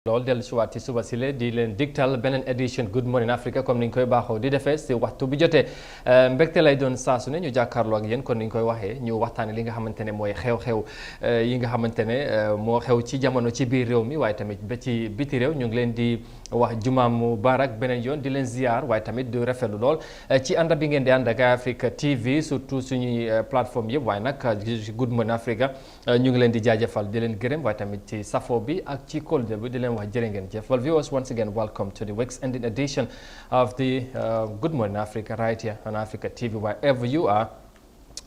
lool dellu si waat ci suba si le di leen digtal beneen édition Good Morning Africa comme ni ñu koy baaxoo di defee si waxtu bi jotee mbégte lay doon saa su ne ñu jàkkaarloo ak yéen kon ni ñu koy waxee ñu waxtaane li nga xamante ne mooy xew-xew yi nga xamante ne moo xew ci jamono ci biir réew mi waaye tamit ba ci biti réew ñu ngi leen di wax jumaa mubarak beneen yoon di leen ziar waaye tamit di rafetlu lool ci ànd bi ngeen di ànd ak Africa TV surtout suñuy plateforme yëpp waaye nag Good Morning Africa ñu ngi leen di jaajëfal di leen gërëm waaye tamit ci safo bi ak ci kolde bi di leen wax jërë ngeen jëf. Well, viewers, once again, welcome to the week's ending edition of the Good Morning Africa right here on Africa TV, wherever you are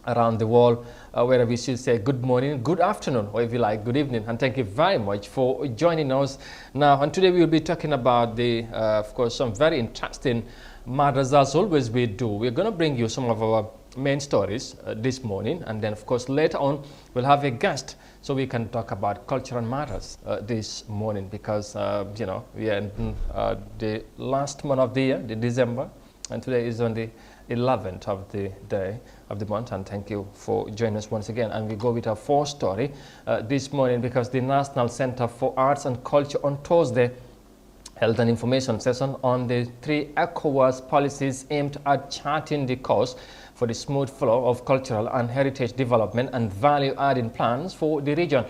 around the world, wherever we should say good morning, good afternoon, or if you like, good evening. And thank you very much for joining us now. And today we will be talking about the, of course, some very interesting matters as always we do. We're going to bring you some of our main stories this morning, and then of course later on we'll have a guest so we can talk about cultural matters this morning because you know, we are in the last month of the year, the December, and today is on the 11th of the day of the month. And thank you for joining us once again. And we go with our first story this morning because the National Center for Arts and Culture on Thursday held an information session on the 3 ECOWAS policies aimed at charting the course for the smooth flow of cultural and heritage development and value-adding plans for the region.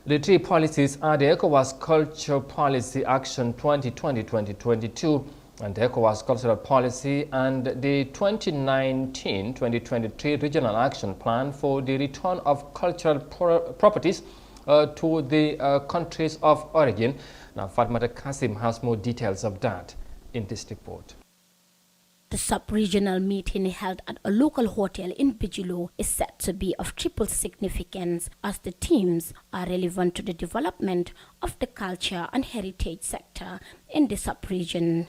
The 3 policies are the ECOWAS Culture Policy Action 2020-2022 and the ECOWAS Cultural Policy and the 2019-2023 Regional Action Plan for the return of cultural properties to the countries of origin. Now, Fatmata Kasim has more details of that in this report. The sub-regional meeting held at a local hotel in Bigelow is said to be of triple significance as the themes are relevant to the development of the culture and heritage sector in the sub-region.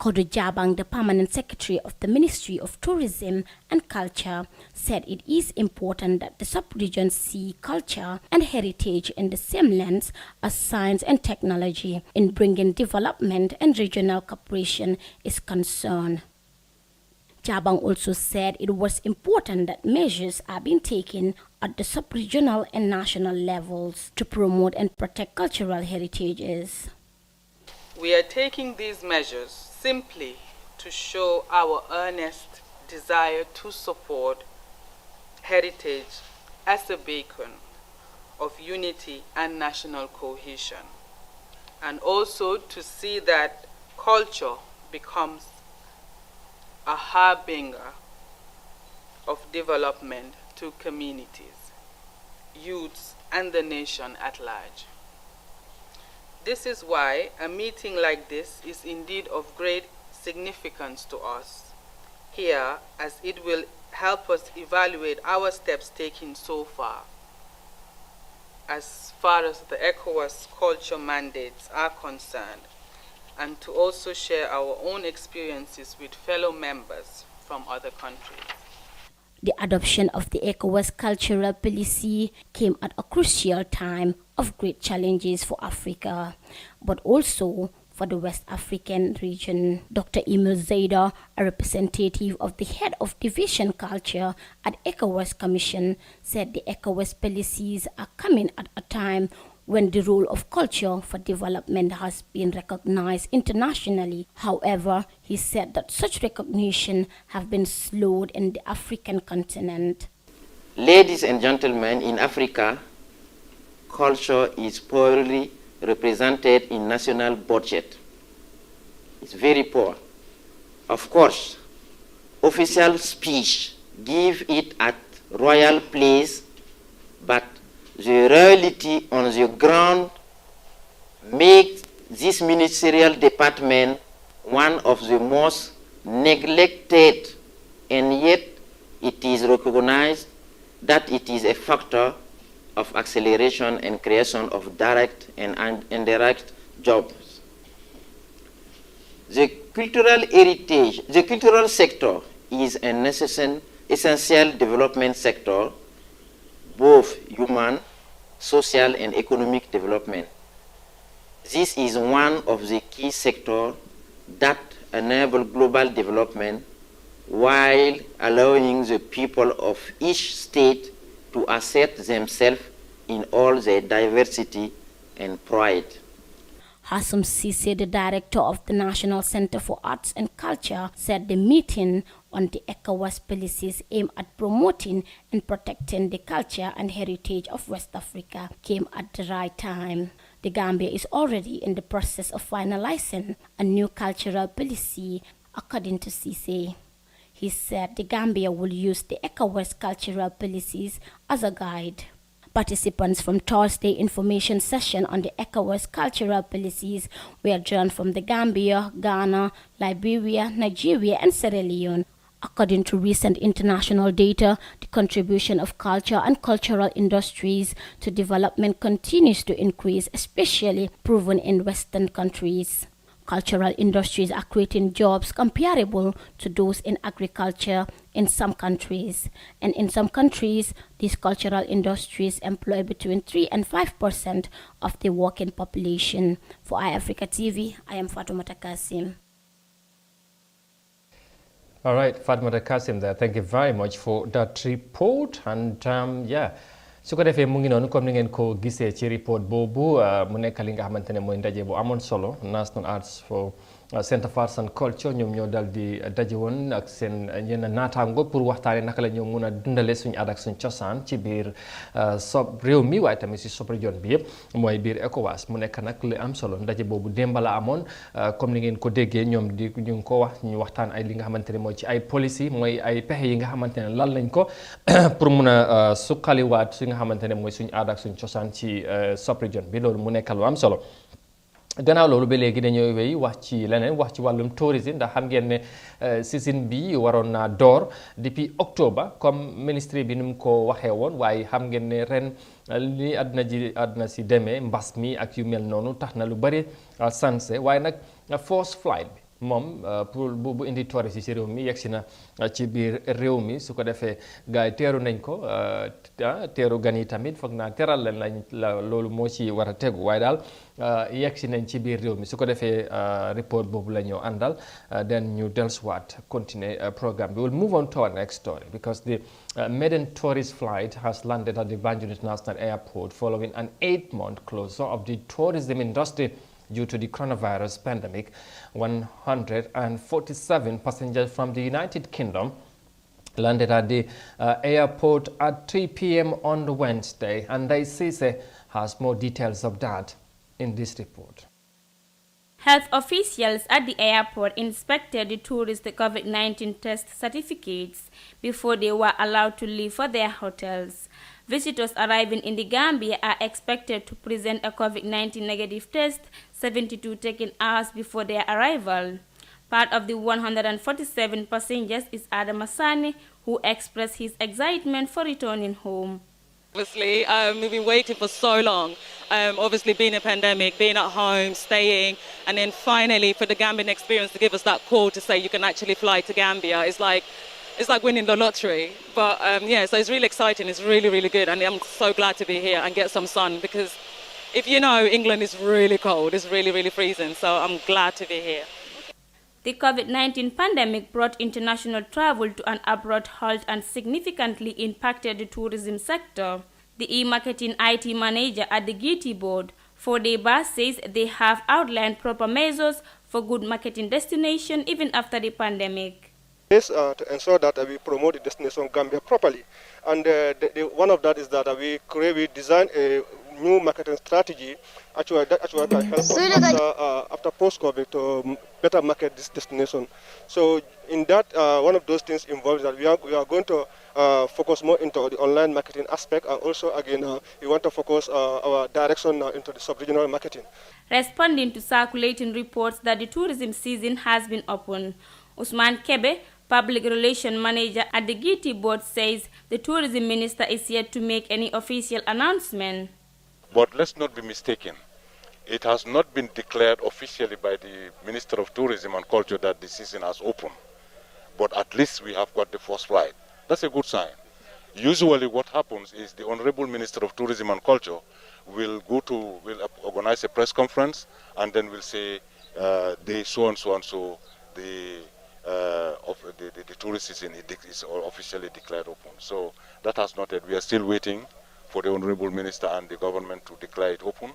Kodu Jabang, the permanent secretary of the Ministry of Tourism and Culture, said it is important that the sub-region see culture and heritage in the same lens as science and technology in bringing development and regional cooperation is concerned. Jabang also said it was important that measures are being taken at the sub-regional and national levels to promote and protect cultural heritages. We are taking these measures simply to show our earnest desire to support heritage as a beacon of unity and national cohesion, and also to see that culture becomes a harbinger of development to communities, youths, and the nation at large. This is why a meeting like this is indeed of great significance to us here, as it will help us evaluate our steps taken so far as the ECOWAS culture mandates are concerned, and to also share our own experiences with fellow members from other countries. The adoption of the ECOWAS cultural policy came at a crucial time of great challenges for Africa, but also for the West African region. Dr. Emil Zaida, a representative of the head of Division Culture at ECOWAS Commission, said the ECOWAS policies are coming at a time when the role of culture for development has been recognized internationally. However, he said that such recognition have been slowed in the African continent. Ladies and gentlemen, in Africa, culture is poorly represented in national budget. It's very poor. Of course, official speech give it at royal place, but the reality on the ground makes this ministerial department one of the most neglected, and yet it is recognized that it is a factor of acceleration and creation of direct and indirect jobs. The cultural heritage, the cultural sector is an essential development sector, both human, social, and economic development. This is one of the key sectors that enable global development while allowing the people of each state to assert themselves in all their diversity and pride. Hassum Cisse, the director of the National Center for Arts and Culture, said the meeting on the ECOWAS policies aimed at promoting and protecting the culture and heritage of West Africa came at the right time. The Gambia is already in the process of finalizing a new cultural policy, according to Cisse. He said the Gambia will use the ECOWAS cultural policies as a guide. Participants from Thursday information session on the ECOWAS cultural policies were drawn from the Gambia, Ghana, Liberia, Nigeria, and Sierra Leone. According to recent international data, the contribution of culture and cultural industries to development continues to increase, especially proven in Western countries. Cultural industries are creating jobs comparable to those in agriculture in some countries. And in some countries, these cultural industries employ between 3 and 5% of the working population. For iAfrica TV, I am Fatoumata Kasim. All right, Fatoumata Kasim there. Thank you very much for that report. And su ko defee mu ngi noonu comme ni ngeen ko gisee ci report boobu mu nekk li nga xamante ne mooy ndaje bu amoon solo National Arts for Center for Arts and Culture ñoom ñoo dal di daje woon ak seen yenn naataango pour waxtaane naka la ñoo mun a dundale suñu aada ak suñu cosaan ci biir réew mi waaye tamit si sub-région bi yëpp mooy biir ECOWAS mu nekk nag li am solo ndaje boobu démb la amoon comme ni ngeen ko déggee ñoom di ñu ngi ko wax ñu waxtaan ay li nga xamante ne mooy ci ay policy mooy ay pexe yi nga xamante ne lal nañ ko pour mun a suqaliwaat su nga xamante ne mooy suñu aada ak suñu cosaan ci sub-région bi loolu mu nekk lu am solo. gannaaw loolu ba léegi dañoo wéy wax ci leneen wax ci wàllum tourisme ndax xam ngeen ne season bi waroon naa door depuis octobre comme ministre bi ni mu ko waxee woon waaye xam ngeen ne ren li àdduna si demee mbas mi ak yu mel noonu tax na lu bëri sanse waaye nag first flight bi moom pour bu indi touriste ci réew mi yegsi na ci biir réew mi su ko defee gars yi teeru nañ ko teeru gan yi tamit foog naa teral leen la loolu moo ci war a tegu waaye daal yegsi nañ ci biir réew mi su ko defee report boobu la ñoo àndal then ñu dellusiwaat continuer programme bi. We'll move on to our next story because the maiden tourist flight has landed at the Banjul International Airport following an 8-month closure of the tourism industry due to the coronavirus pandemic. 147 passengers from the United Kingdom landed at the airport at 3 p.m. on Wednesday, and Daisise has more details of that in this report. Health officials at the airport inspected the tourists' COVID-19 test certificates before they were allowed to leave for their hotels. Visitors arriving in the Gambia are expected to present a COVID-19 negative test 72 taken hours before their arrival. Part of the 147 passengers is Adam Asani, who expressed his excitement for returning home. Obviously, we've been waiting for so long. Obviously, being a pandemic, being at home, staying, and then finally for the Gambian experience to give us that call to say you can actually fly to Gambia is like winning the lottery. But so it's really exciting. It's really, really good, and I'm so glad to be here and get some sun because if you know, England is really cold. It's really, really freezing. So I'm glad to be here. The COVID-19 pandemic brought international travel to an abrupt halt and significantly impacted the tourism sector. The e-marketing IT manager at the GT board, Fodeba, says they have outlined proper measures for good marketing destination even after the pandemic. This to ensure that we promote the destination Gambia properly, and one of that is that we design a new marketing strategy actually that help us after post-COVID to better market this destination. So in that, one of those things involves that we are going to focus more into the online marketing aspect, and also again we want to focus our direction into the sub-regional marketing. Responding to circulating reports that the tourism season has been open, Usman Kebe, Public Relations Manager at the GT board, says the tourism minister is yet to make any official announcement. But let's not be mistaken. It has not been declared officially by the Minister of Tourism and Culture that the season has opened. But at least we have got the first flight. That's a good sign. Usually what happens is the Honorable Minister of Tourism and Culture will organize a press conference and then will say day so and so and so the tourist season is officially declared open. So that has not yet. We are still waiting for the Honorable Minister and the government to declare it open.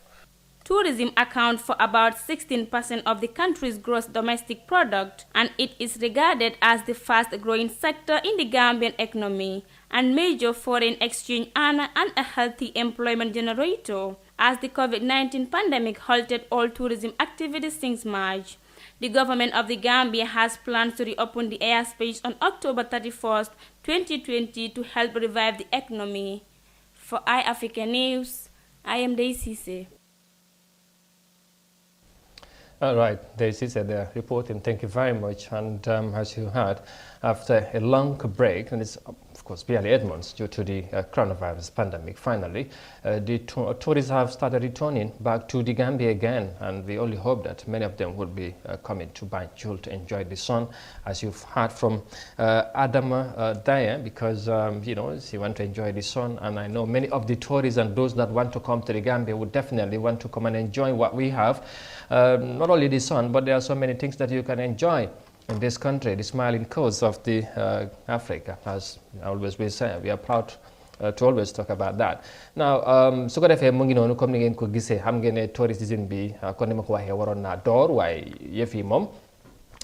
Tourism accounts for about 16% of the country's gross domestic product, and it is regarded as the fast-growing sector in the Gambian economy and major foreign exchange earner and a healthy employment generator, as the COVID-19 pandemic halted all tourism activities since March. The government of the Gambia has plans to reopen the airspace on October 31st, 2020 to help revive the economy. For iAfrica News, I am Daisy Sise. All right, Daisy said they're reporting. Thank you very much. And as you heard, after a long break, and it's of course barely 8 months due to the coronavirus pandemic, finally, the tourists have started returning back to the Gambia again, and we only hope that many of them will be coming to Banjul to enjoy the sun, as you've heard from Adama Daya, because you know, she wants to enjoy the sun, and I know many of the tourists and those that want to come to the Gambia would definitely want to come and enjoy what we have. Not only the sun, but there are so many things that you can enjoy in this country, the smiling coast of the Africa, as always we say. We are proud to always talk about that. Now, su ko defee mu ngi noonu comme ni ngeen ko gisee, xam ngeen ne tourisme bi kon ni ma ko waxee waroon naa door, waaye yëf yi moom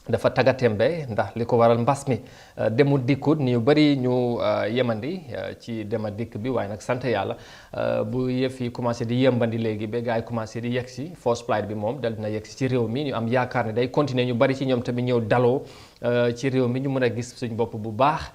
dafa tagatembe ndax li ko waral mbas mi demul dikkut ñu bari ñu yemandi ci dema dikk bi, waaye nag sant yàlla bu yëf yi commencé di yembandi léegi ba gars yi commencé di yegsi, first flight bi moom dal dina yegsi ci réew mi, ñu am yaakaar ne day continuer, ñu bari ci ñoom tamit ñëw daloo ci réew mi, ñu mën a gis suñ bopp bu baax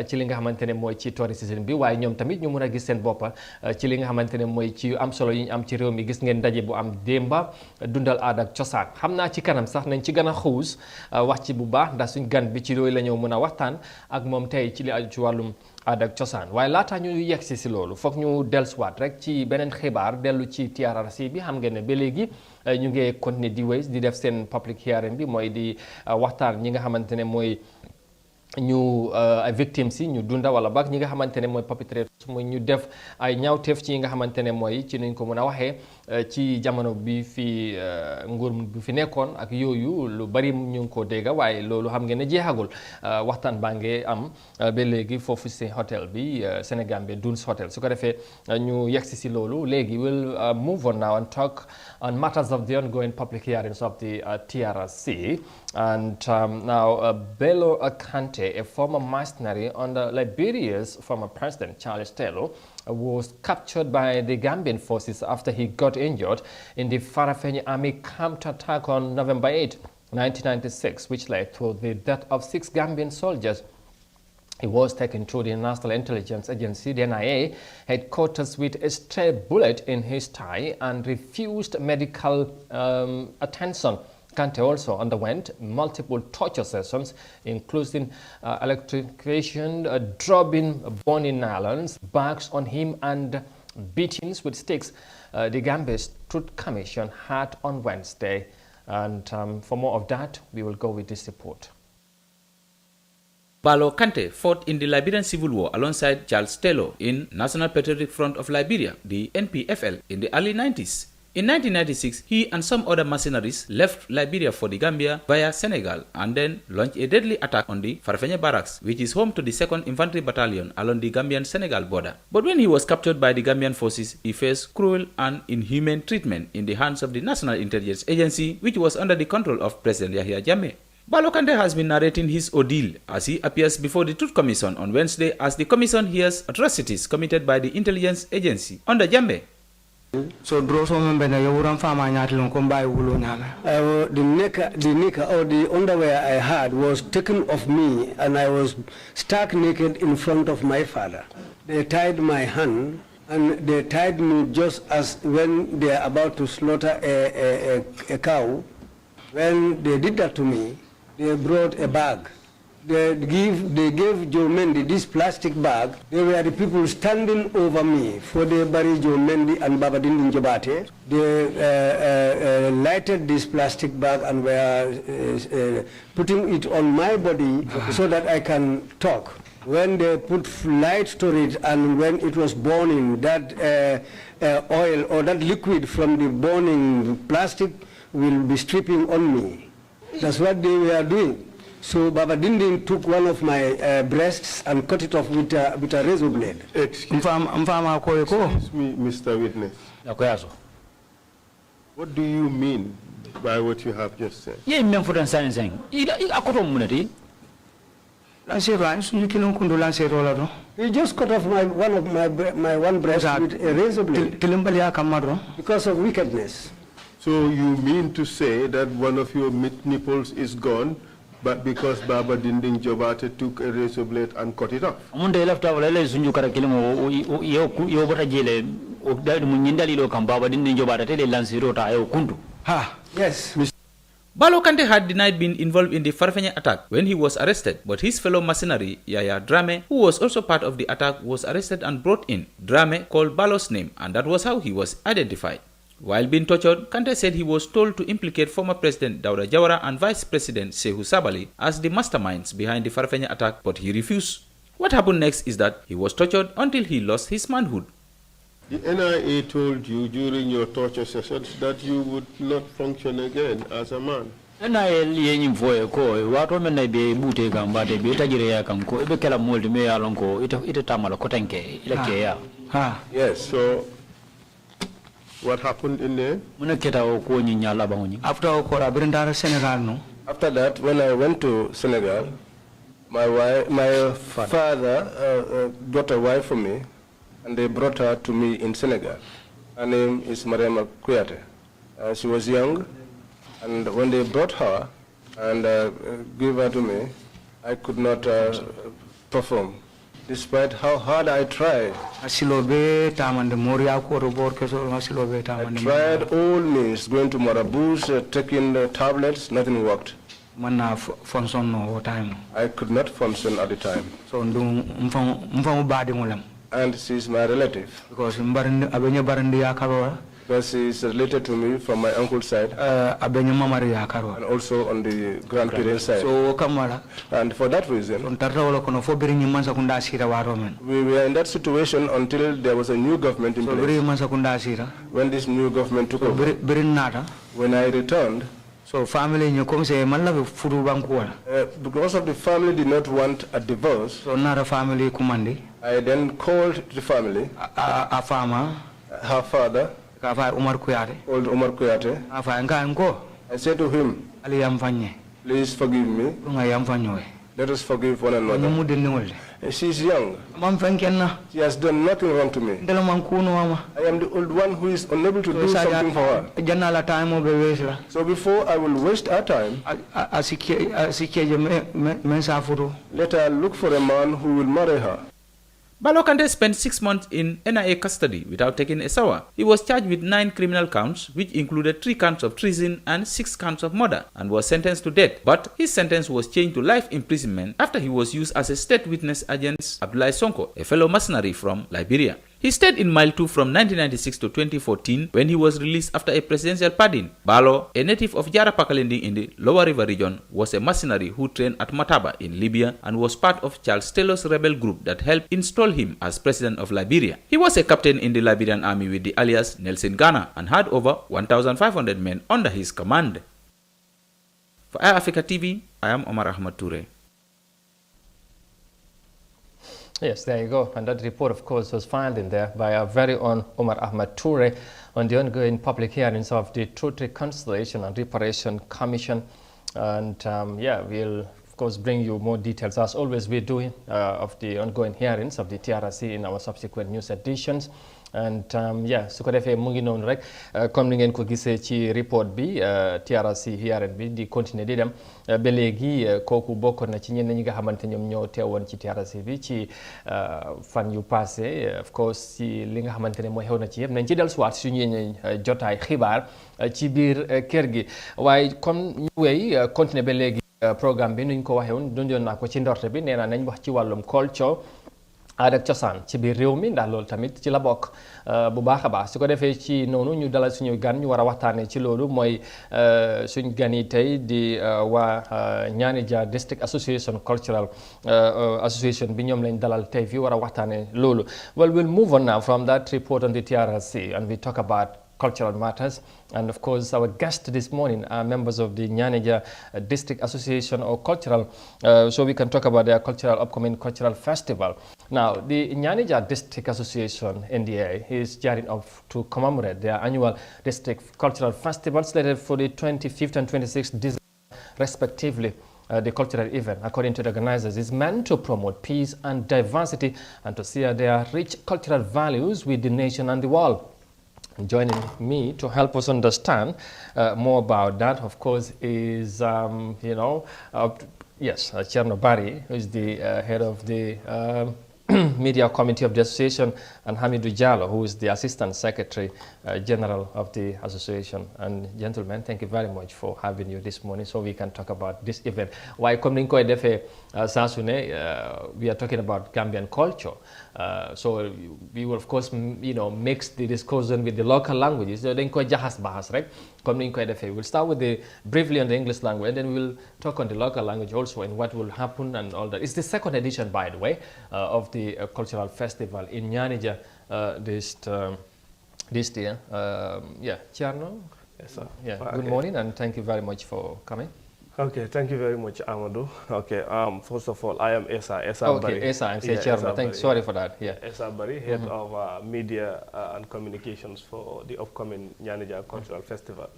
ci li nga xamante ne mooy ci tourisme bi, waaye ñoom tamit ñu mën a gis seen boppa ci li nga xamante ne mooy ci am solo yi ñu am ci réew mi. Gis ngeen ndaje bu am démba dundal aada ak cosaan, xam naa ci kanam sax nañ ci gën a xuus wax ci bu baax ndax suñ gan bi ci loolu la ñëw mën a waxtaan ak moom tey ci li aju ci wàllum aada ak cosaan. Waaye laata ñu yegsi si loolu foog ñu dellusiwaat rek ci beneen xibaar, dellu ci TRRC bi. xam ngeen ne ba léegi ñu ngi continuer di wéy di def seen public hearing bi, mooy di waxtaan ñi nga xamante ne mooy ñu ay victimes yi ñu dunda wala bak ñi nga xamante ne mooy perpetrators, mooy ñu def ay ñaawteef ci yi nga xamante ne mooy ci nuñ ko mën a waxee ci jamono bi fi nguur bi fi nekkoon ak yooyu lu bari ñu ngi ko dégga, waaye loolu xam ngeen ne jeexagul. waxtaan baa ngi am ba léegi foofu si hôtel bi Sénégal bi Dunes Hotel. Su ko defee ñu yegsi si loolu léegi. We'll move on now and talk on matters of the ongoing public hearings of the TRRC. And now Bello Kante, a former mercenary under Liberia's former president Charles Taylor, was captured by the Gambian forces after he got injured in the Farafenni army counterattack on November 8, 1996, which led to the death of 6 Gambian soldiers. He was taken to the National Intelligence Agency, the NIA, headquarters with a stray bullet in his thigh and refused medical attention. Kante also underwent multiple torture sessions, including electrocution, dropping burning nylons bags on him, and beatings with sticks. The Gambia's Truth Commission had on Wednesday. And for more of that, we will go with this report. Bello Kante fought in the Liberian Civil War alongside Charles Taylor in National Patriotic Front of Liberia, the NPFL, in the early 90s. In 1996, he and some other mercenaries left Liberia for the Gambia via Senegal and then launched a deadly attack on the Farafenni Barracks, which is home to the 2nd Infantry Battalion along the Gambian-Senegal border. But when he was captured by the Gambian forces, he faced cruel and inhumane treatment in the hands of the National Intelligence Agency, which was under the control of President Yahya Jammeh. Bello Kante has been narrating his ordeal as he appears before the Truth Commission on Wednesday as the commission hears atrocities committed by the intelligence agency under Jammeh. So the knicker or the underwear I had was taken off me, and I was stark naked in front of my father. They tied my hand, and they tied me just as when they are about to slaughter a cow. When they did that to me, they brought a bag. They gave Joe Mendy this plastic bag. They were the people standing over me for the bury Joe Mendy and Babadin Njobate. They lighted this plastic bag and were putting it on my body so that I can talk. When they put light to it and when it was burning, that oil or that liquid from the burning plastic will be stripping on me. That's what they were doing. So Baba Dindin took one of my breasts and cut it off with a razor blade. Excuse me, Mr. Witness. What do you mean by what you have just said? Yeah, I'm for saying. I cut off He just cut off my one breast with a razor blade because of wickedness. So you mean to say that one of your nipples is gone, but because Baba Dinding Jobate took a razor blade and cut it off? Yes. Balo Kante had denied being involved in the Farfenye attack when he was arrested, but his fellow mercenary, Yaya Drame, who was also part of the attack, was arrested and brought in. Drame called Balo's name, and that was how he was identified. While being tortured, Kante said he was told to implicate former President Dawda Jawara and Vice President Sehu Sabali as the masterminds behind the Farfenye attack, but he refused. What happened next is that he was tortured until he lost his manhood. The NIA told you during your torture sessions that you would not function again as a man. NIA ko wato men be bute gamba de be tajire ya kan ko be kala molde me yalon ko ita tamala ko tanke ilake ya. Yes, so what happened in there? After that, when I went to Senegal, my father got a wife for me, and they brought her to me in Senegal. Her name is Mariama Kuyate. She was young, and when they brought her and gave her to me, I could not perform. Despite how hard I tried, I tried all means, going to Marabou's, taking the tablets, nothing worked. I could not function at the time. And she's my relative. Because she's related to me from my uncle's side and also on the grandparents' side. And for that reason, we were in that situation until there was a new government in place. When this new government took over, when I returned, so family because of the family did not want a divorce, so another family I then called the family, her father, called Umar Kuyate. I said to him, please forgive me. Let us forgive one another. She's young. She has done nothing wrong to me. I am the old one who is unable to do something for her. So before I will waste her time, let her look for a man who will marry her. Balo Kante spent 6 months in NIA custody without taking a shower. He was charged with 9 criminal counts, which included 3 counts of treason and 6 counts of murder, and was sentenced to death. But his sentence was changed to life imprisonment after he was used as a state witness against Abdoulaye Sonko, a fellow mercenary from Liberia. He stayed in Mile 2 from 1996 to 2014 when he was released after a presidential pardon. Balo, a native of Jara Pakalending in the Lower River region, was a mercenary who trained at Mataba in Libya and was part of Charles Taylor's rebel group that helped install him as president of Liberia. He was a captain in the Liberian army with the alias Nelson Ghana and had over 1,500 men under his command. For Air Africa TV, I am Omar Ahmad Toure. Yes, there you go. And that report, of course, was filed in there by our very own Omar Ahmad Toure on the ongoing public hearings of the Truth, Reconciliation and Reparation Commission. And yeah, we'll, of course, bring you more details, as always we do, of the ongoing hearings of the TRC in our subsequent news editions. And yeah, su ko defee mu ngi noonu rek comme ni ngeen ko gisee ci report bi TRC hearing bi di continuer di dem ba léegi kooku bokkoon na ci ñenn ñi nga xamante ñoom ñoo teewoon ci TRC bi ci fan yu passé of course ci li nga xamante ne mooy xew na ci yëpp nañ ci dellusiwaat suñu ñeñ jotaay xibaar ci biir kër gi waaye comme ñu wéy continuer ba léegi programme bi nuñ ko waxee woon dundoon naa ko ci ndorte bi nee naa nañ wax ci wàllum culture aada ak cosaan ci biir réew mi ndax loolu tamit ci la bokk bu baax a baax su ko defee ci noonu ñu dalal suñu gan ñu war a waxtaanee ci loolu mooy suñ gan yi tey di waa Ñaanija District Association Cultural Association bi ñoom lañ dalal tey fii war a waxtaanee loolu. Well, we'll move on now from that report on the TRC and we talk about cultural matters. And of course, our guests this morning are members of the Ñaanija District Association or Cultural, so we can talk about their upcoming cultural festival. Now, the Nyanija District Association, NDA, is gearing up to commemorate their annual district cultural festival slated for the 25th and 26th December, respectively. The cultural event, according to the organizers, is meant to promote peace and diversity and to share their rich cultural values with the nation and the world. Joining me to help us understand more about that, of course, is, Cherno Barry, who is the head of the Media Committee of the Association, and Hamidou Jallo, who is the Assistant Secretary General of the Association. And gentlemen, thank you very much for having you this morning so we can talk about this event. Why coming we are talking about Gambian culture. So we will, of course, mix the discussion with the local languages. So then we'll start with briefly on the English language, and then we'll talk on the local language also and what will happen and all that. It's the second edition, by the way, of the cultural festival in Nyanija this year. Cherno? Yes, sir. Good morning, and thank you very much for coming. Okay, thank you very much, Amadou. Okay, first of all, I am Esa Barry. Okay, Esa, I'm Chairman. Thanks. Sorry for that. Yeah. Esa Barry, head of media and communications for the upcoming Nyanija Cultural Festival.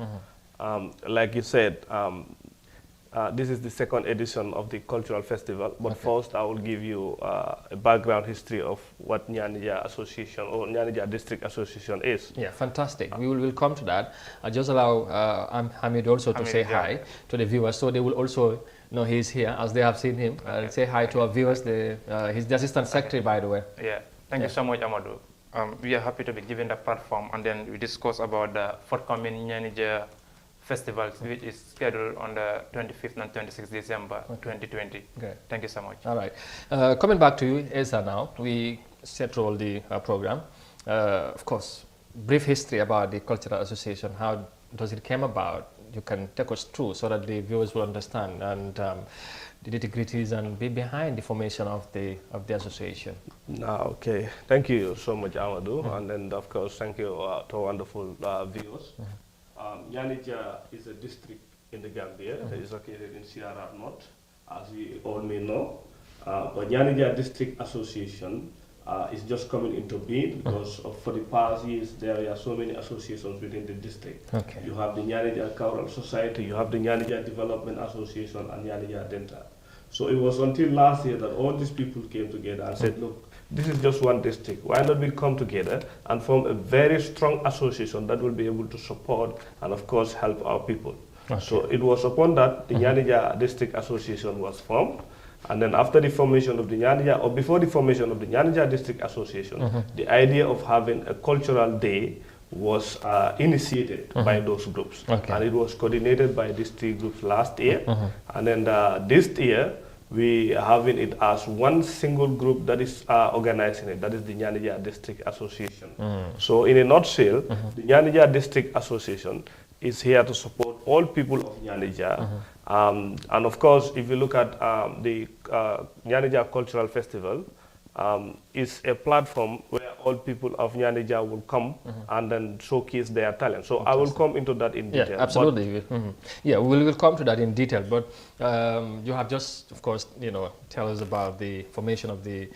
Like you said, this is the second edition of the cultural festival, but first I will give you a background history of what Nyanija Association or Nyanija District Association is. Yeah, fantastic. We will come to that. Just allow Hamid also to say hi to the viewers, so they will also know he's here as they have seen him. Say hi to our viewers. He's the Assistant Secretary, by the way. Yeah, thank you so much, Amadou. We are happy to be given the platform, and then we discuss about the forthcoming Nyanija Festival, which is scheduled on the 25th and 26th December 2020. Okay. Thank you so much. All right. Coming back to you, Esa, now, we settle the program. Of course, brief history about the Cultural Association. How does it came about? You can take us through so that the viewers will understand and the nitty-gritties and be behind the formation of the association. Okay. Thank you so much, Amadou. And then, of course, thank you to wonderful viewers. Nyanija is a district in the Gambia that is located in Sierra North, as we all may know. But Nyanija District Association is just coming into being because for the past years there are so many associations within the district. Okay. You have the Nyanija Choral Society, you have the Nyanija Development Association, and Nyanija Dental. So it was until last year that all these people came together and said, look, this is just one district. Why not we come together and form a very strong association that will be able to support and, of course, help our people. Okay. So it was upon that the Nyanija District Association was formed. And then after the formation of the Nyanija, or before the formation of the Nyanija District Association, the idea of having a cultural day was initiated by those groups. Okay. And it was coordinated by these three groups last year. And then this year, we are having it as one single group that is organizing it, that is the Nyanija District Association. So in a nutshell, the Nyanija District Association is here to support all people of Nyanija. And of course, if you look at the Nyanija Cultural Festival, is a platform where all people of Nyanija will come and then showcase their talent. So I will come into that in detail. Yeah, absolutely. Yeah, we will come to that in detail. But you have just, of course, tell us about the formation of the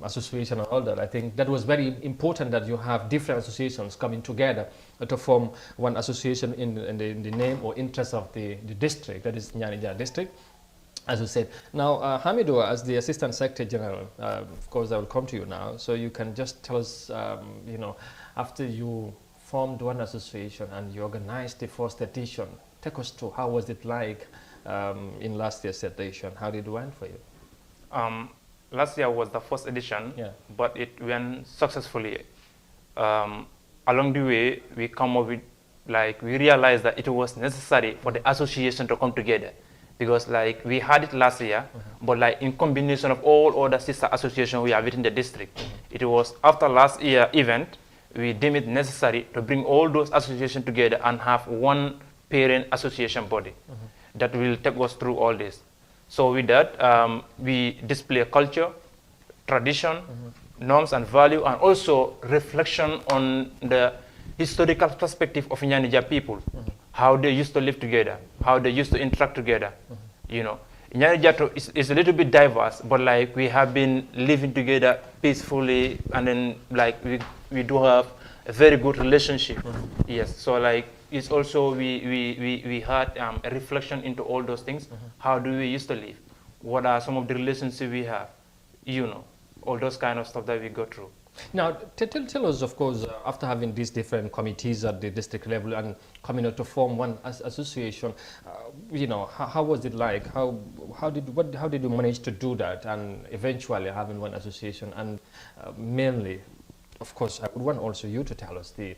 association and all that. I think that was very important that you have different associations coming together to form one association in the name or interest of the district, that is Nyanija District. As you said. Now, Hamidou, as the Assistant Secretary General, of course, I will come to you now. So you can just tell us, after you formed one association and you organized the first edition, take us through how was it like in last year's edition? How did it went for you? Last year was the first edition, but it went successfully. Along the way, we come up with, we realized that it was necessary for the association to come together. Because we had it last year, but in combination of all other sister associations we have within the district, it was after last year event, we deemed it necessary to bring all those associations together and have one parent association body that will take us through all this. So with that, we display culture, tradition, norms and value, and also reflection on the historical perspective of Nyanija people. How they used to live together, how they used to interact together. Nyanijato is a little bit diverse, but like we have been living together peacefully, and then like we do have a very good relationship. Yes, so like it's also we had a reflection into all those things. How do we used to live? What are some of the relationships we have? You know, all those kind of stuff that we go through. Now, tell us, of course, after having these different committees at the district level and coming out to form one association, you know, how was it like? How did you manage to do that, and eventually having one association? And mainly, of course, I would want also you to tell us the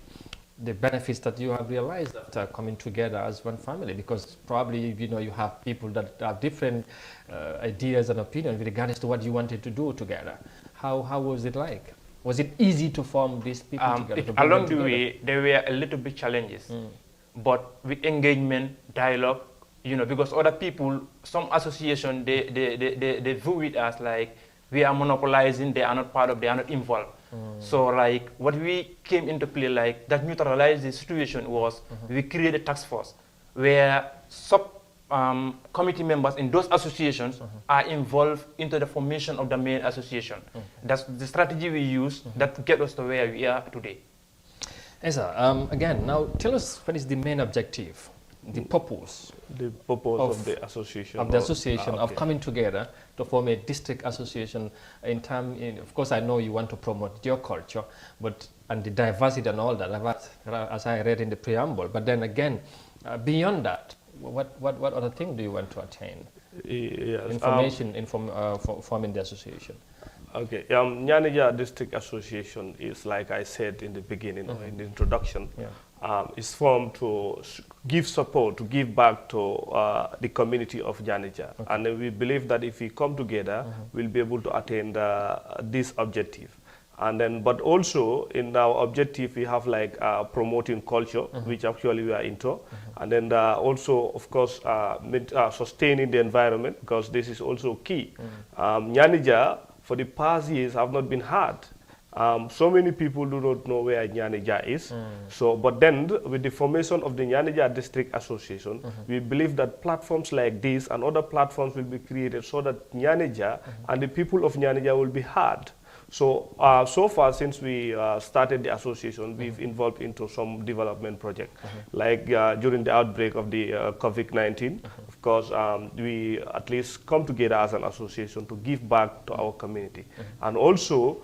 benefits that you have realized after coming together as one family, because probably, you know, you have people that have different ideas and opinions with regards to what you wanted to do together. How was it like? Was it easy to form these people together? Along the way, there were a little bit challenges, but with engagement, dialogue, you know, because other people, some association, they view it as like we are monopolizing, they are not part of, they are not involved. So like what we came into play, like that neutralized the situation was we created a task force where committee members in those associations are involved into the formation of the main association. That's the strategy we use that get us to where we are today. Esa, again, now tell us what is the main objective, the purpose. The purpose of the association. Of the association, of coming together to form a district association of course, I know you want to promote your culture, and the diversity and all that, as I read in the preamble. But then again, beyond that, what other thing do you want to attain? Yes. Information for forming the association. Okay. Nyanija District Association is, like I said in the beginning, or in the introduction, is formed to give support, to give back to the community of Nyanija. And we believe that if we come together, we'll be able to attain this objective. And then, but also in our objective, we have like promoting culture, which actually we are into. And then also, of course, sustaining the environment, because this is also key. Nyanija, for the past years, have not been heard. So many people do not know where Nyanija is. So, but then with the formation of the Nyanija District Association, we believe that platforms like this and other platforms will be created so that Nyanija and the people of Nyanija will be heard. So, so far since we started the association, we've involved into some development project. Like during the outbreak of the COVID-19, of course, we at least come together as an association to give back to our community. And also,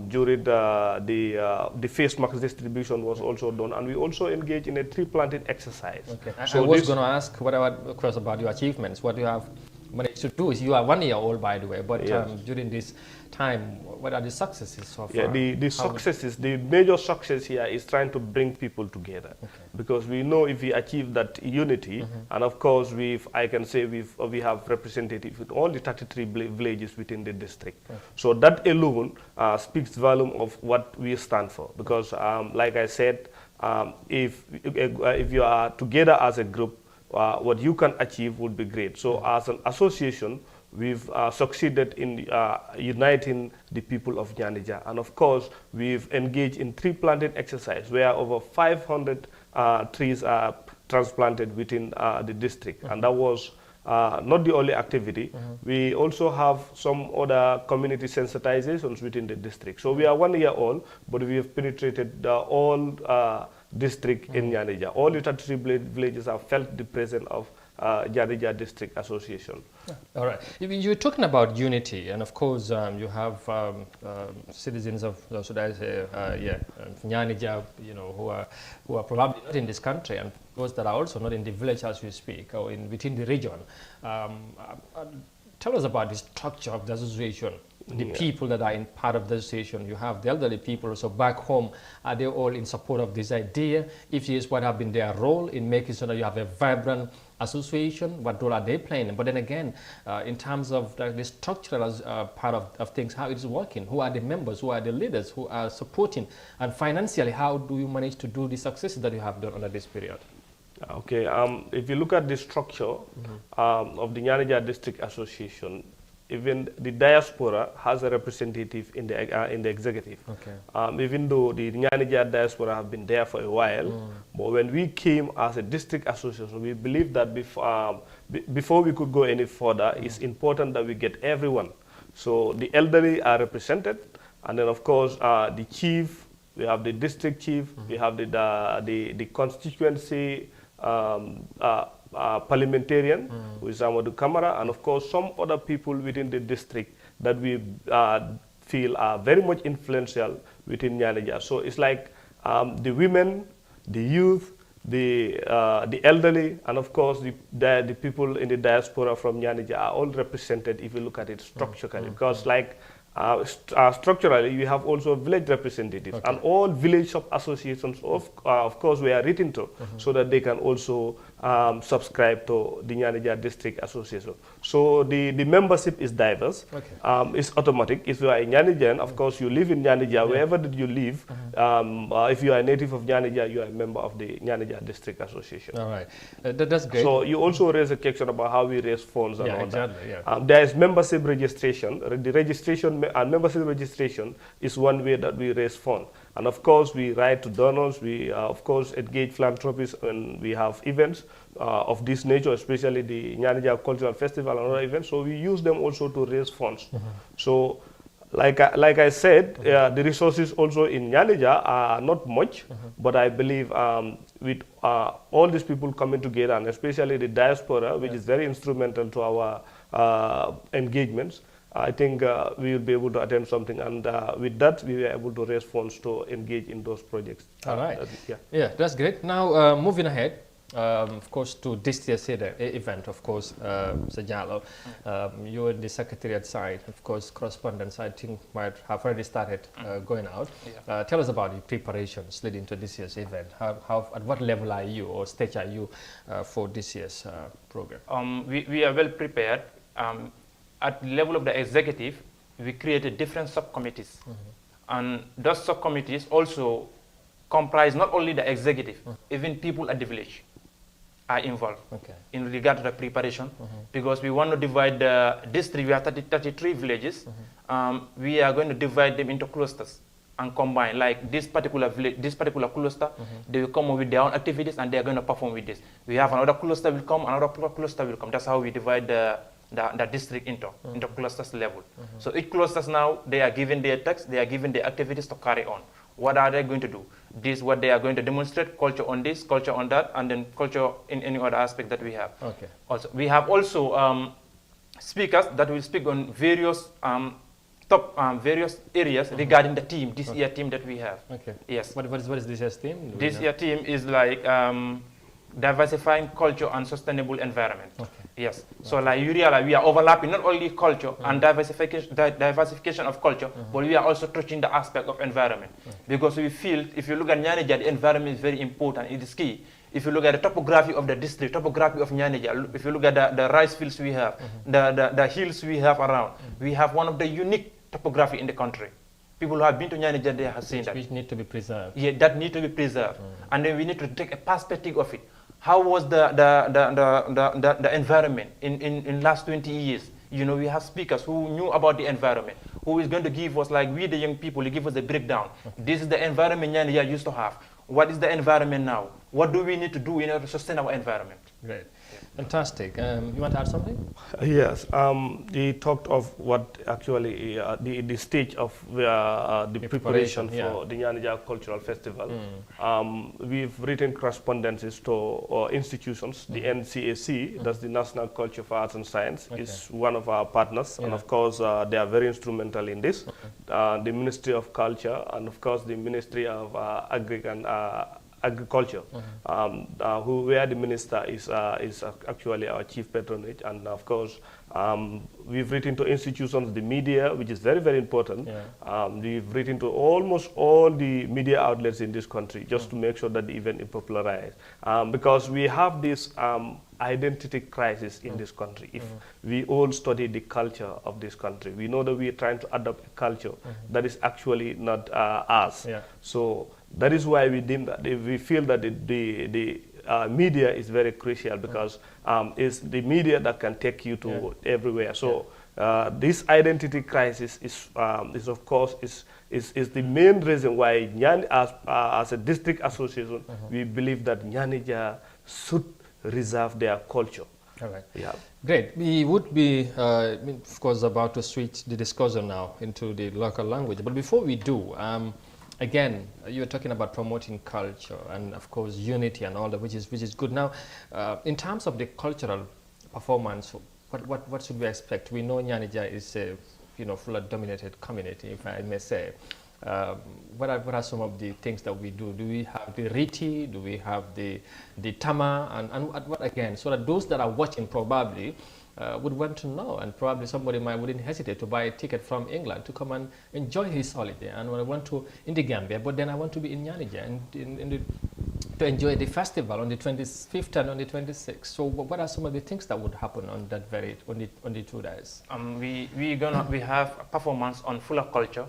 during the face mask distribution was also done, and we also engaged in a tree planting exercise. So I was going to ask of course, about your achievements. What you have managed to do is, you are 1 year old, by the way, but during this time, what are the successes so far? Yeah, the successes, the major success here is trying to bring people together, because we know if we achieve that unity, and of course I can say we have representatives in all the 33 villages within the district. So that alone speaks volume of what we stand for, because like I said, if you are together as a group, what you can achieve would be great. So as an association, we've succeeded in uniting the people of Nyanija. And of course, we've engaged in tree planting exercise where over 500 trees are transplanted within the district. And that was not the only activity. We also have some other community sensitizations within the district. So we are 1 year old, but we have penetrated all district in Nyanija. All the 33 villages have felt the presence of Nyanija District Association. All right. You're talking about unity, and of course, you have citizens of, should I say, Nyanija, you know, who are probably not in this country, and those that are also not in the village as we speak, or within the region. Tell us about the structure of the association. The people that are in part of the association. You have the elderly people also back home. Are they all in support of this idea? If yes, what have been their role in making sure that you have a vibrant association? What role are they playing? But then again, in terms of the structural part of things, how it is working? Who are the members? Who are the leaders? Who are supporting? And financially, how do you manage to do the successes that you have done under this period? Okay, if you look at the structure of the Nyanija District Association, even the diaspora has a representative in the executive. Okay. Even though the Nyanija diaspora have been there for a while, but when we came as a district association, we believe that before we could go any further, it's important that we get everyone. So the elderly are represented, and then of course the chief, we have the district chief, we have the constituency parliamentarian, who is Amadou Kamara, and of course some other people within the district that we feel are very much influential within Nyanija. So it's like the women, the youth, the elderly, and of course the people in the diaspora from Nyanija are all represented if you look at it structurally, because like structurally we have also village representatives, and all village sub-associations of course we are written to so that they can also subscribe to the Nyanija District Association. So the membership is diverse. It's automatic. If you are a Nyanijan, of course you live in Nyanija, wherever that you live, if you are a native of Nyanija, you are a member of the Nyanija District Association. All right, that's great. So you also raise a question about how we raise funds and all exactly, that. There is membership registration. The registration and membership registration is one way that we raise funds. And of course, we write to donors. We, of course, engage philanthropists when we have events of this nature, especially the Nyanija Cultural Festival and other events. So we use them also to raise funds. So, like I said, the resources also in Nyanija are not much, but I believe with all these people coming together, and especially the diaspora, which is very instrumental to our engagements, I think we will be able to attempt something, and with that we were able to raise funds to engage in those projects. All right. That's great. Now moving ahead, of course, to this year's event, of course, Sajalo, you're in the secretariat side, of course, correspondence, I think, might have already started going out. Tell us about the preparations leading to this year's event. At what level are you, or stage are you for this year's program? We are well prepared. At the level of the executive, we created different subcommittees. And those subcommittees also comprise not only the executive, even people at the village are involved in regard to the preparation, because we want to divide the district. We have 33 villages. We are going to divide them into clusters and combine, like this particular village, this particular cluster, they will come with their own activities and they are going to perform with this. We have another cluster will come, another cluster will come. That's how we divide the district into clusters level. So each clusters now, they are given their text, they are given their activities to carry on. What are they going to do? This is what they are going to demonstrate, culture on this, culture on that, and then culture in any other aspect that we have. Also, we have also speakers that will speak on various various areas regarding the team, this year team that we have. Yes. What is this year's theme? This year team is like diversifying culture and sustainable environment. Yes. So like you realize we are overlapping not only culture and diversification of culture, but we are also touching the aspect of environment. Because we feel, if you look at Nyanija, the environment is very important. It is key. If you look at the topography of the district, topography of Nyanija, if you look at the rice fields we have, the hills we have around, we have one of the unique topography in the country. People who have been to Nyanija, they have seen that. Which need to be preserved. Yeah, that need to be preserved. And then we need to take a perspective of it. How was the environment in last 20 years? You know, we have speakers who knew about the environment, who is going to give us, like we the young people, give us a breakdown. This is the environment Nyanija used to have. What is the environment now? What do we need to do in order to sustain our environment? Great. Fantastic. You want to add something? Yes. He talked of what actually the stage of the preparation for the Nyanija Cultural Festival. We've written correspondences to institutions. The NCAC, that's the National Culture for Arts and Science, is one of our partners. And of course, they are very instrumental in this. The Ministry of Culture and of course the Ministry of Agriculture, where the minister is actually our chief patronage, and of course we've written to institutions, the media, which is very, very important. We've written to almost all the media outlets in this country just to make sure that the event is popularized, because we have this identity crisis in this country. If we all study the culture of this country, we know that we are trying to adopt a culture that is actually not ours. So that is why we deem that we feel that the media is very crucial, because it's the media that can take you to everywhere. So This identity crisis is of course is the main reason why as a district association we believe that Nyanija should reserve their culture. All right. Yeah. Great. We would be, of course, about to switch the discussion now into the local language. But before we do, again, you're talking about promoting culture and, of course, unity and all that, which is good. Now, in terms of the cultural performance, what should we expect? We know Nyanija is a full dominated community, if I may say. What are some of the things that we do? Do we have the Riti? Do we have the Tama? And what again? So that those that are watching probably would want to know, and probably somebody wouldn't hesitate to buy a ticket from England to come and enjoy his holiday. And when I want to in the Gambia, but then I want to be in Nyanija and to enjoy the festival on the 25th and on the 26th. So what are some of the things that would happen on that on the 2 days? We have performance on Fula culture.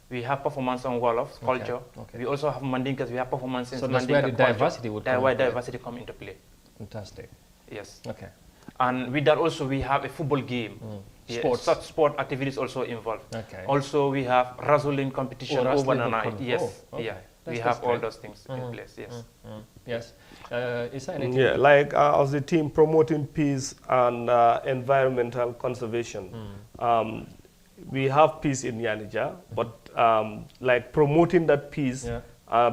We have performance on Wolof culture. Okay. We also have Mandinkas. We have performance in Mandinka culture. So that's where the diversity would come. Where diversity come into play. Fantastic. Yes. Okay. And with that also we have a football game. Sports. Such sport activities also involved. Okay. Also we have wrestling competition over the night. Yes. Okay. Yeah. We have all those things in place. Yes. Yes. Is there anything? Yeah, like as the team promoting peace and environmental conservation. We have peace in Nyanija, but like promoting that peace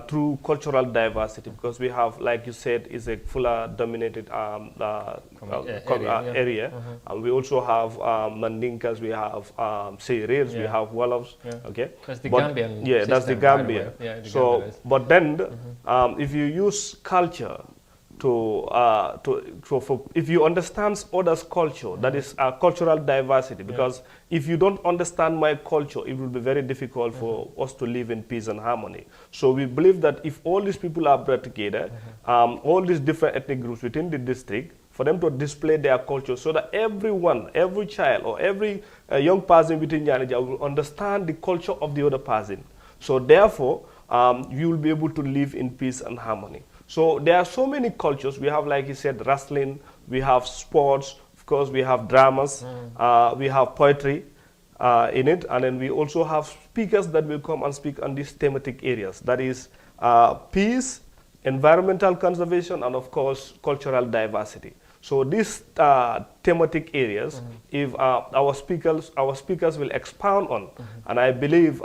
through cultural diversity, because we have, like you said, is a fuller dominated area. And we also have Mandinkas, we have Seirers, we have Wolofs. Okay, that's the Gambian. Yeah, that's the Gambia. So, but then if you use culture if you understand others' culture, that is cultural diversity, because if you don't understand my culture, it will be very difficult for us to live in peace and harmony. So we believe that if all these people are brought together, all these different ethnic groups within the district, for them to display their culture, so that everyone, every child or every young person within Nyanija will understand the culture of the other person. So therefore, you will be able to live in peace and harmony. So there are so many cultures. We have, like you said, wrestling, we have sports, of course, we have dramas, we have poetry in it, and then we also have speakers that will come and speak on these thematic areas. That is peace, environmental conservation, and of course, cultural diversity. So these thematic areas, if our speakers will expound on, and I believe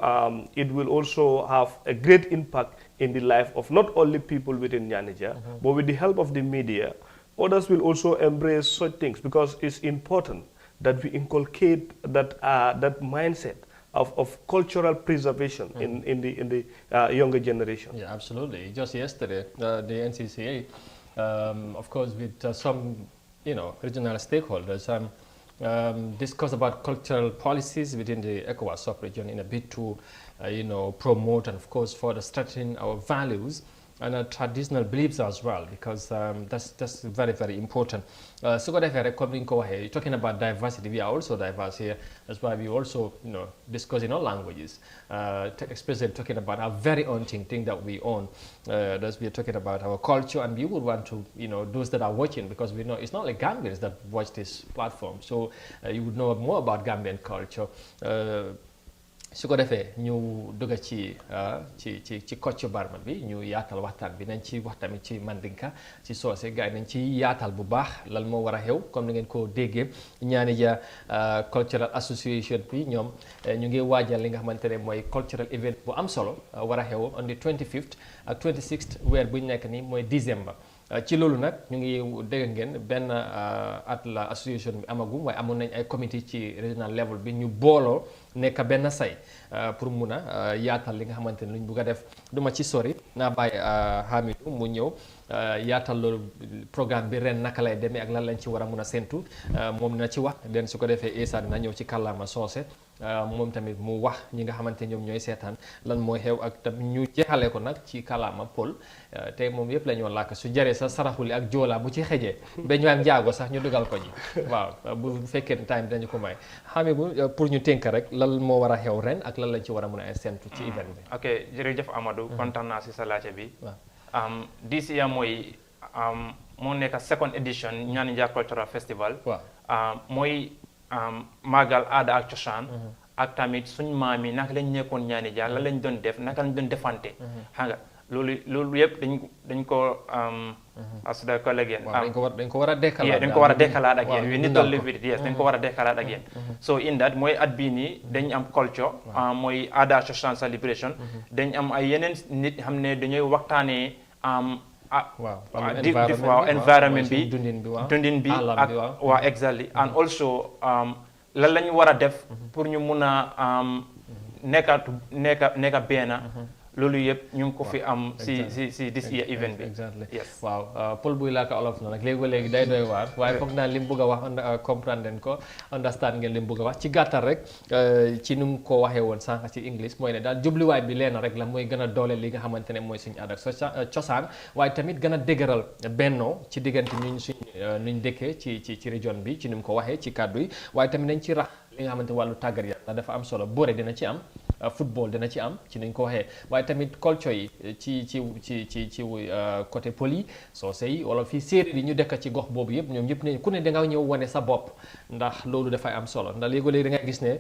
it will also have a great impact in the life of not only people within Nyanija, but with the help of the media, others will also embrace such things, because it's important that we inculcate that that mindset of cultural preservation in the younger generation. Yeah, absolutely. Just yesterday, the NCCA, of course, with some regional stakeholders, discussed about cultural policies within the ECOWAS sub-region in a bid to promote and, of course, further strengthen our values and our traditional beliefs as well, because that's very, very important. So talking about diversity, we are also diverse here. That's why we also discuss in all languages, especially talking about our very own thing that we own. That's we are talking about our culture, and we would want to those that are watching, because we know it's not like Gambians that watch this platform, so you would know more about Gambian culture. su ko defee ñu dugg ci Kocc Barma bi ñu yaatal waxtaan bi nañ ci wax tamit ci Mandinka ci soose gars yi nañ ci yaatal bu baax lan moo war a xew comme ni ngeen ko déggee Ñaanija Cultural Association bi ñoom ñu ngi waajal li nga xamante ne mooy cultural event bu am solo war a xew on the 25th ak 26th weer bu ñu nekk nii mooy décembre. ci loolu nag ñu ngi dégg ngeen benn at la association bi amagum waaye amoon nañ ay comité ci regional level bi ñu booloo nekk benn say pour mun a yaatal li nga xamante ne lu ñu bugg a def duma ci sori naa bàyyi Hamidou mu ñëw yaatal loolu programme bi ren naka lay demee ak lan lañ ci war a mun a séntu moom na ci wax den su ko defee Essa dina ñëw ci kàllaama soose moom tamit mu wax ñi nga xamante ñoom ñooy seetaan lan mooy xew ak tam ñu jeexale ko nag ci kàllaama Pël te moom yëpp la ñoo làkk su jaree sa saraxuli ak joolaa bu ci xejee ba ñu ak njaago sax ñu dugal ko ji waaw bu fekkee time dañu ko may Hamidou pour ñu tënk rek lan moo war a xew ren ak lan lañ ci war a mun a séntu ci event bi. ok jërëjëf Amadou kontaan naa si sa laajte bi. this year mooy moo nekk second edition Ñaanija Cultural Festival. waaw mooy màggal aada ak cosaan ak tamit suñ maam yi naka lañ nekkoon ñaani jaar la lañ doon def naka lañ doon defante xam nga loolu yëpp dañ ko as the collègue dañ ko war a dekkalaat dañ ko war a dekkalaat ak yéen we need to live with it yes dañ ko war a dekkalaat ak yéen so in that mooy at bii nii dañ am culture mooy aada cosaan celebration dañ am ay yeneen nit xam ne dañuy waxtaanee environment bi dundin bi ak waaw exactly and also lan lañu war a def pour ñu mun a nekka benn loolu yëpp ñu ngi ko fi am si this year event bi yes waaw Paul buy laa ko olof na nag léegi day doy waar waaye foog naa li mu bëgg a wax comprendre leen ko understand ngeen li mu bëgg a wax ci gàttal rek ci nu mu ko waxee woon sànq ci English mooy ne daal jubluwaay bi leen rek la mooy gën a doole li nga xamante ne mooy suñu aada ak cosaan waaye tamit gën a dëgëral bennoo ci diggante nuñ dëkkee ci région bi ci nu mu ko waxee ci kàddu yi waaye tamit nañ ci rax li nga xamante wàllu tàggat yaram dafa am solo boore dina ci am football dina ci am ci nuñ ko waxee waaye tamit culture yi ci côté poli soose yi wala fii séeréer yi ñu dëkk ci gox boobu yëpp ñoom ñëpp ne ku ne da nga ñëw wane sa bopp ndax loolu dafay am solo ndax léegi-léegi da ngay gis ne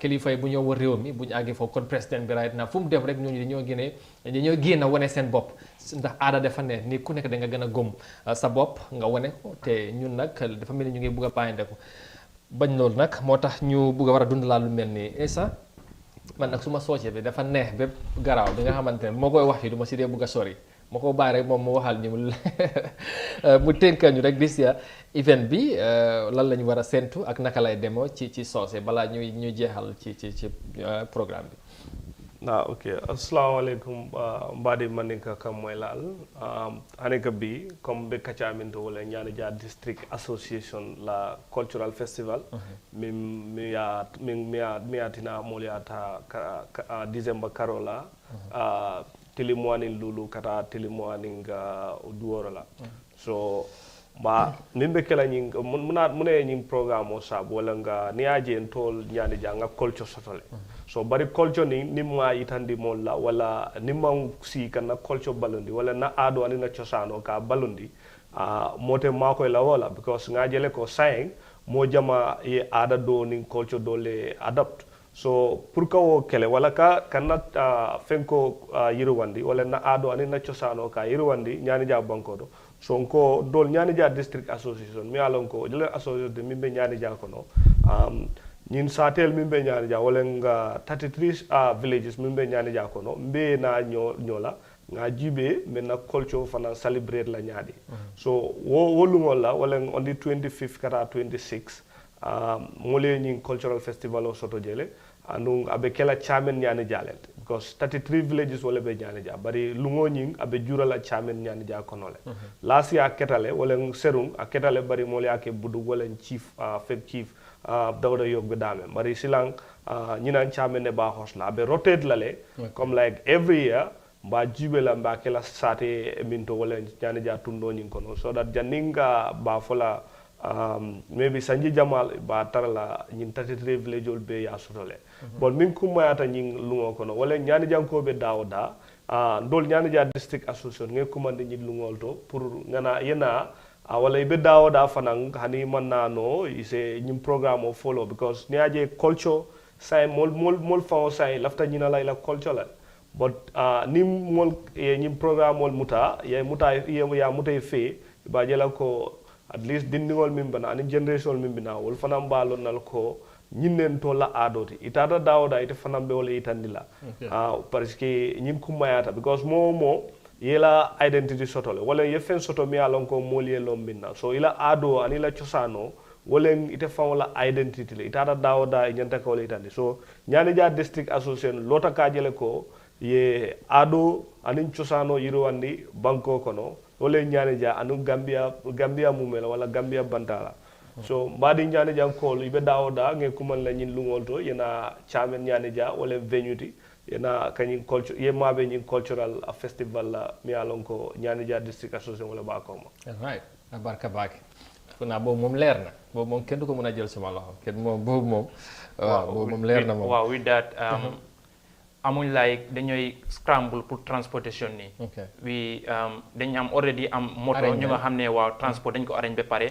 kilifa yi bu ñëw war réew mi bu ñu àggee foofu kon président bi right na fu mu dem rek ñooñu dañoo génn wane seen bopp ndax aada dafa ne ni ku nekk da nga gën a gëm sa bopp nga wane ko te ñun nag dafa mel ni ñu ngi bugg a bàyyindeku bañ loolu nag moo tax ñu bugg a war a dund laa lu mel nii Essa man nag su ma soocee bi dafa neex bépp garaaw bi nga xamante ne moo koy wax fii du ma si dee bugg a sori ma ko bàyyi rek moom mu waxal ñu mu tënkal ñu rek dis ya event bi lan la ñu war a séntu ak naka lay demoo ci soose balaa ñuy jeexal ci programme bi. ok assalamualaikum mbadi maninka kam moy lal haneka bi comme be kacaminto wala ñaani ja district association la cultural festival mi atina moliata December karola tilimoanin lulu kata tilimoanin duorola so ba nimbe kala ñing mune ñing programme o sab wala nga niaje en tol ñaani ja nga culture sotole so bari culture ni nimma yitandi molla wala nimma si kana culture balundi wala na ado ani na chosano ka balundi mote mako la wala because nga jele ko saying mo jama ye ada do ni culture do le adapt so pour ka wo kele wala ka kana fenko yiruwandi wala na ado ani na chosano ka yiruwandi ñaani ja banko do so ko dol ñaani ja district association mi alon ko jele association de mimbe ñaani ja ko no ñin satel mimbe ñaani ja wala nga 33 villages mimbe ñaani ja ko no mbe na ñola nga jibe men na culture fana celebrate la ñaadi so wolungol la wala on the 25th kata 26 mole ñin cultural festival o soto jele anu abe kela chairman ñaani jalent because 33 villages wala be ñaani ja bari lungo ñing abe jurala chairman ñaani ja konole lasi a ketale wala serung a ketale bari mole ake budu wala chief fake chief dawda yogbe dame bari silang ñinan chairman ne ba hosla abe rotate lale comme like every year mba jibe la mba kela sate minto wala ñaani ja tundo ñing kono so that janinga ba fola maybe sanji jamal ba tarala ñin 33 village ol be ya sotole bon min kumayata ñing lungo kono wala ñaani jankobe dawda ndol ñaani ja district association nge kumande ñi lungol to pour ngana yena wala be dawda fanan hani manano ise ñim programme o follow because niaje culture say mol fa say lafta ñina la culture la but nim mol ñim programme mol muta ya muta fe ba jela ko at least dindingol min bana ani generation min bina wol fanam balon nal ko ñinnen to la adoti itata dawda ite fanam be wala itandila parce que ñim kumayata because mo yela identity sotole wala yefen soto mi alon ko moliye lombinna so ila ado ani la ciosano wala ite fan wala identity le itata dawda e ñanta ko wala itandi so ñani ja district association lota ka jele ko ye ado ani ciosano yirwandi banko kono wala ñaani ja anu gambia mumela wala gambia bantala so mbadi ñaani ja ko ibe dawda nge kuman la ñin lungol to yena chairman ñaani ja wala venuti yena kañi culture ye mabe ñin cultural festival la mi alon ko ñaani ja district association wala ba ko mo right barka baake kuna bo mom leer na bo mom kenn du ko mëna jël sama loxo kenn mom bo mom waaw bo mom leer na mom waaw with that amuñ like dañoy scramble pour transportation ni we dañ am already am moto ñu nga xamné waaw transport dañ ko arrange ba paré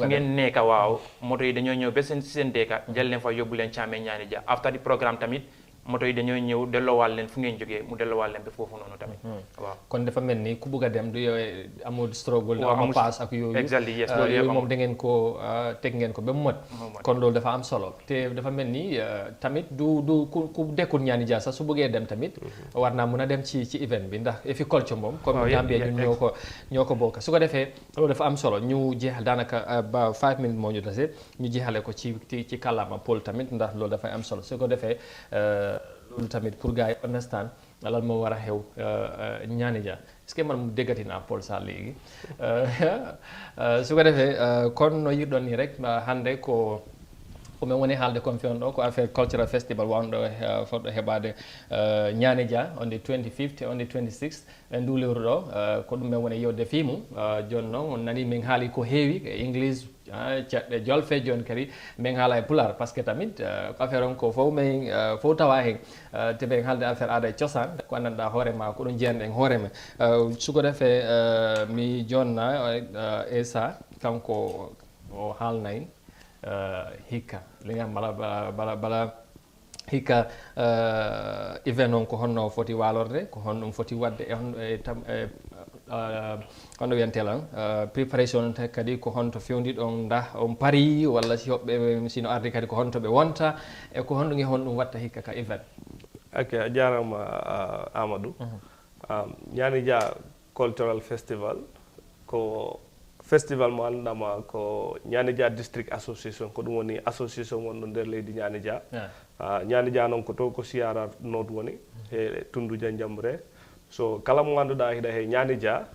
ngeen nekka waaw moto yi dañoy ñëw ba seen deka jël leen fa yóbbu leen Caamee ñaani ja after the programme tamit moto yi dañoy ñëw dellowaal leen fu ngeen jógee mu dellowaal leen ba foofu noonu tamit waaw kon dafa mel ni ku bëgg a dem du yow amul struggle amul pass ak yooyu exactly yes loolu moom da ngeen ko teg ngeen ko ba mu mot kon loolu dafa am solo te dafa mel ni tamit du ku dekkul ñaani ja sax su bëggee dem tamit war naa mën a dem ci event bi ndax fi culture moom comme Gambie ñun ñoo ko bokk su ko defee loolu dafa am solo ñu jeexal daanaka ba 5 minutes moo ñu dese ñu jeexale ko ci kàllaama Pël tamit ndax loolu dafay am solo su ko defee loolu tamit pour gars yi understand lan moo war a xew ñaani ja est-ce que man mu déggati naa Pël sa léegi su ko defee kon no yiɗɗon ni rek hannde ko komin woni haalde kon fewn ɗo ko affaire cultural festival wonɗo fotɗo heɓade ñaani ja on the 25th on the 26th e ndu lewru ɗo ko ɗum men woni yewde fimu joni noon on nani min haali ko heewi e english ceɗɗe jolfe joni kadi min haala e pular par ce que tamit ko affaire on ko fof min fof tawa hen te min haalde affaire aada e cosan ko anndanɗa hoorema ko ɗum jeyanɗen hoorema suko defe mi jonna Essa kanko o haalnayi hikka ligam bala hikka event on ko honno foti walorde ko honno foti wadde hono wiyantelan préparation kadi ko honto fewndi ɗon nda on pari walla si hoɓɓe sino ardi kadi ko honto ɓe wonta e ko honɗum e honɗum watta hikka ka event ok a jarama Amadou ñaani ja cultural festival ko festival mo andama ko ñaani ja district association ko ɗum woni association wonɗo nder leydi ñaani ja ñaani ja noon ko to ko siyara note woni e tundu Janjambure so kala mo ganduɗa hiɗa he ñaani ja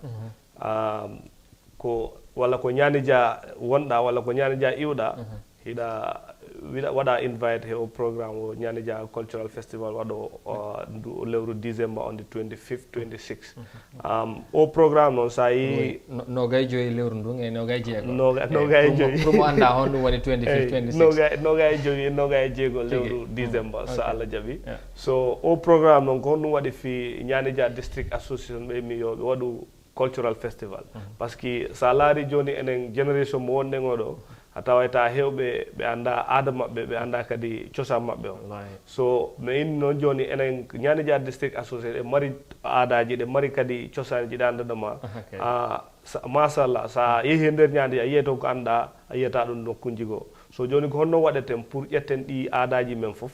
ko walla ko ñaani ja wonɗa walla ko ñaani ja iwɗa hiɗa waɗa invite he o programme o ñaani ja cultural festival waɗo lewru décembre on the 25th 26 o programme noon sa yi nogay joyi lewru ndun e nogay jeego nogay joyi pour mo anda hon ɗum woni 25 26 nogay joyi nogay jeego lewru décembre so Allah jaaɓi so o programme noon ko hon ɗum waɗi fi ñaani ja district association ɓe mi yo ɓe waɗu cultural festival par ce que sa laari joni enen génération mo wonɗen oɗo a tawayta hewɓe ɓe anda aada maɓɓe ɓe anda kadi cosan maɓɓe o so mi inni noon joni enen ñaani ja district associé ɗe mari aadaji ɗe mari kadi cosanji ɗe andadama machallah sa yeehi nder ñaandi a yiyeto ko anda a yiyata ɗum nokkuji goo so joni ko honno waɗeten pour ƴetten ɗi aadaji men foof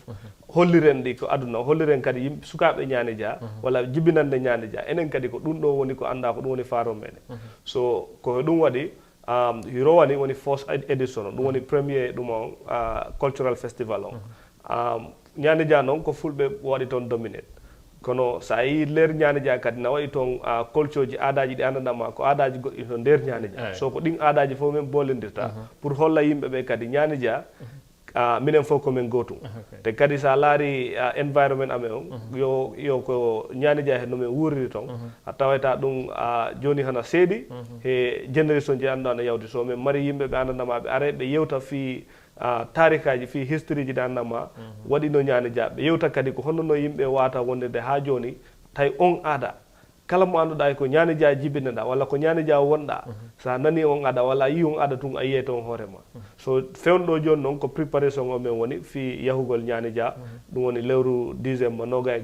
holliren ɗi ko aduna holliren kadi yimɓe sukaɓe ñaani ja walla jibinande ñaani ja enen kadi ko ɗum ɗo woni ko anda ko ɗum woni faaro meɗen so ko ɗum waɗi hirowani woni first edition ɗum woni premier ɗum on cultural festival on ñaani ja noon ko fulɓe waɗi toon dominate kono sa yi nder ñaani ja kadi na waɗi toon culture ji aadaji ɗi andandama ko aadaji goɗɗi to nder ñaani ja so ko ɗin aadaji fof min bollodirta pour holla yimɓe ɓe kadi ñaani ja minen fof komin gotum te kadi sa laari environnement amen on yo ko ñaani ja hen no min wuuriri toon a tawayta ɗum joni hana seeɗi he génération ji anduɗa no yawti so min mari yimɓe ɓe andandama ɓe are ɓe yewta fi tarikaji fi history ji ɗe andandama waɗino ñaani ja ɓe yewta kadi ko honnono yimɓe wata wondirde ha joni tawi on aada kala mo anduɗa ko ñaani ja jibinneɗa walla ko ñaani ja wonɗa sa nani on aada walla a yi on aada tun a yiye toon hoorema so fewnɗo joni noon ko préparation o men woni fi yahugol ñaani ja ɗum woni lewru décembre noga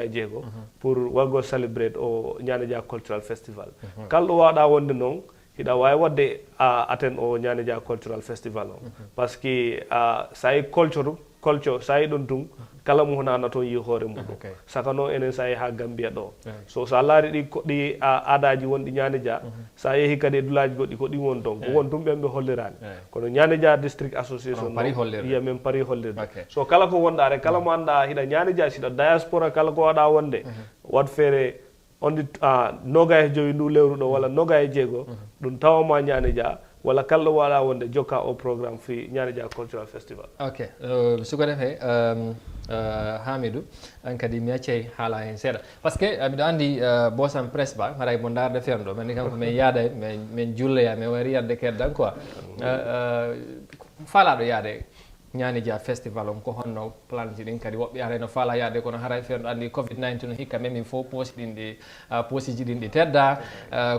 e jeego pour wargo célébrate o ñaani ja cultural festival kalɗo wawɗa wonde noon hiɗa wawi wadde aten o ñaani ja cultural festival o par ce que sa yi culture sa yi ɗon tun kala mo honana toon yi hoore muɗum saka noon enen sa yeehi ha Gambia ɗo so sa laari ɗi aadaji wonɗi ñaani ja sa yeehi kadi e dulaji goɗɗi ko ɗin won toon ko won tum ɓen ɓe hollirani kono ñaani ja district association yiya men pari hollirde so kala ko wonɗa rek kala mo anda hiɗa ñaani ja siɗa diaspora kala ko waɗa wonde wat feere on ɗi noga e joyi ndu lewru ɗo walla noga e jeego ɗum tawama ñaani ja walla kala waɗa wonde jokka o programme fi ñaani ja cultural festival ok suko defe Hamidou an kadi mi accay haala hen seeɗa par ce que miɗo andi bosam presse ba haray mo darde fewn ɗo mani kanko min yaada min julloya min wari yadde keddan quoi faalaɗo yaade nyani ja festival on ko honno plan ji din kadi wobbe arena fala yaade kono haray fen andi covid-19 hikka memi fo posi din di posi ji din di tedda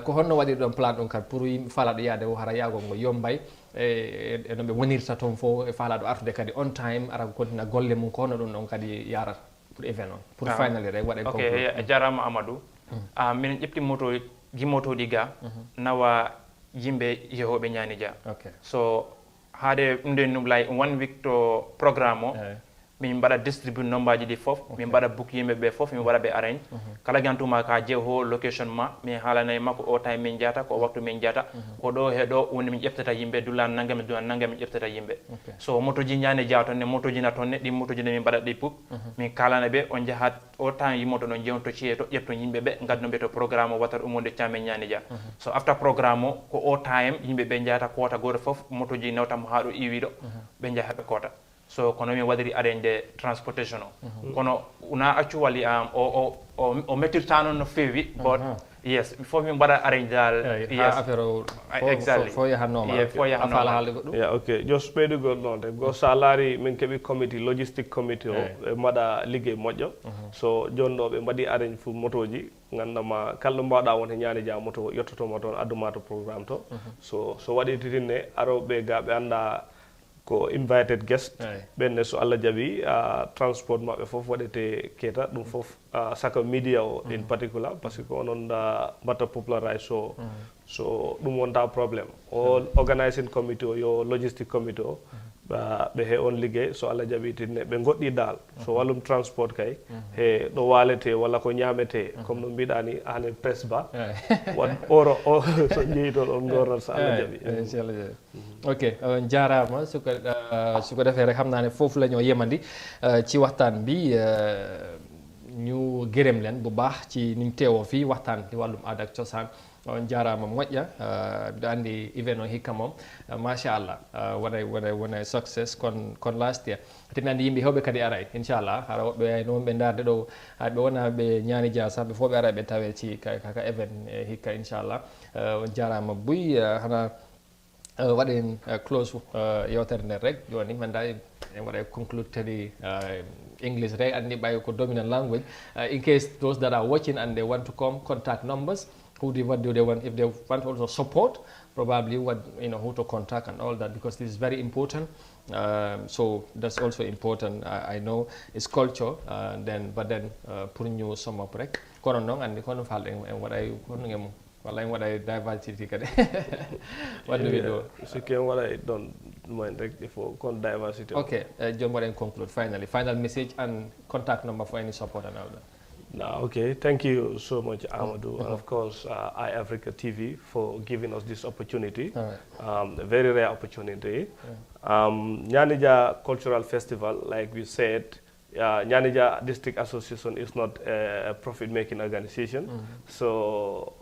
ko honno wadi don plan don kad pour fala do yaade o hara yago ngo yombay e no be wonirta ton fo e fala do artude kadi on time ara kontina golle mum ko honno don kadi yarata pour event on pour finally rek wade okay jarama Amadou min jepti moto gimoto diga nawa yimbe yehobe nyani ja okay so hade ndenum lay 1 week to programme min bada distribute number ji di fof min bada book yimbe be fof min bada be arrange kala gantuma ka jeho location ma mi halana mako o time min jata ko waktu min jata ko do he do woni min jeftata yimbe dulan nangam min jeftata yimbe so moto ji nyane jawto ne moto ji na tonne di moto ji min bada di book min kalana be on jahat o time yi moto non jewto cieto jepto yimbe be gadno be to programme watar umonde chame nyane ja so after programme ko o time yimbe be jata kota goto fof moto ji nawtam haado iwido be jahabe kota so kono mi wadiri arrange transportation kono una actually o metirtano no fewi but yes before mi bada arrange dal yes exactly for ya hanoma afala halgo yeah okay just pay the go non go salary min kebi committee logistic committee mada liggey mojo so jonno be mbadi arrange fu motoji ngandama kaldo mbada won nyaani ja moto yottoto moto aduma to programme to so wadi titinne aro be gabe anda ko invited guest benne so Allah jabi transport mabbe fof wadete keta dum fof saka media in particular parce que onon da mata popularize so dum wonta problem all organizing committee yo logistic committee be he on liggey so Allah jabi tinne be goddi dal so walum transport kay he do walete wala ko nyamete comme no bidani ane press ba won oro so jeeto on goral sa Allah jabi inshallah okay jarama suko defé rek xamna ne fofu lañu yemandi ci waxtaan bi ñu gërem len bu baax ci niñ téwo fi waxtaan ci walum aada ak ciosan on jarama moƴƴa biɗo andi event o hikka moom machallah wonay success kon last year temi andi yimɓe hewɓe kadi aray inchallah hara woɓɓe noon ɓe darde ɗo haɓe wona ɓe ñaani dia sah ɓe fof ɓe ara ɓe tawe ci kaka event hikka inchallah on jarama Buy hana waɗen close yewtere nder rek joni manda en waɗa conclude tadi English rek andi ɓay ko dominant language in case those that are watching and they want to come contact numbers what do they want if they want also support probably who to contact and all that because this is very important so that's also important I know it's culture but then pour ñu sum up rek kono non andi kono falde en waɗay kono ngem wala en waɗay diversity kadi what do we do so ken waɗay don mind rek ifo kon diversity okay jom waɗen conclude final message and contact number for any support and all that. No, okay, thank you so much, Amadou, and of course, iAfrica TV for giving us this opportunity, a very rare opportunity. Nyanija Cultural Festival, like we said, Nyanija District Association is not a profit-making organization, so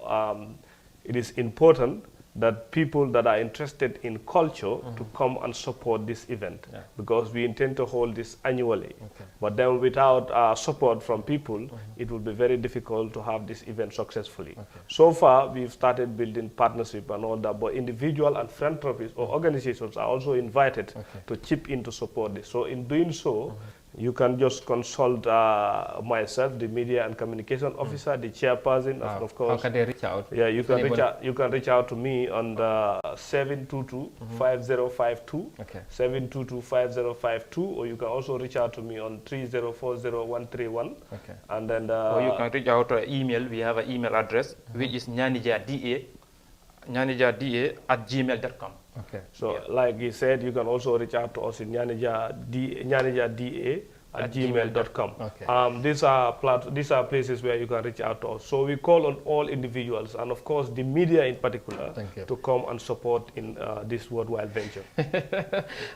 it is important that people that are interested in culture to come and support this event because we intend to hold this annually. But then without support from people, it will be very difficult to have this event successfully. So far, we've started building partnership and all that, but individual and philanthropists or organizations are also invited to chip in to support this. So in doing so, you can just consult myself, the media and communication officer, the chairperson, and of course. How can they reach out? Yeah, you can reach out to me on the 722-5052, 722-5052, or you can also reach out to me on 3040-131. And then or you can reach out to an email. We have an email address which is nyanija@gmail.com. Okay. So, like he said, you can also reach out to us in nyanija@gmail.com. These are places where you can reach out to us. So we call on all individuals and of course the media in particular to come and support in this worldwide venture.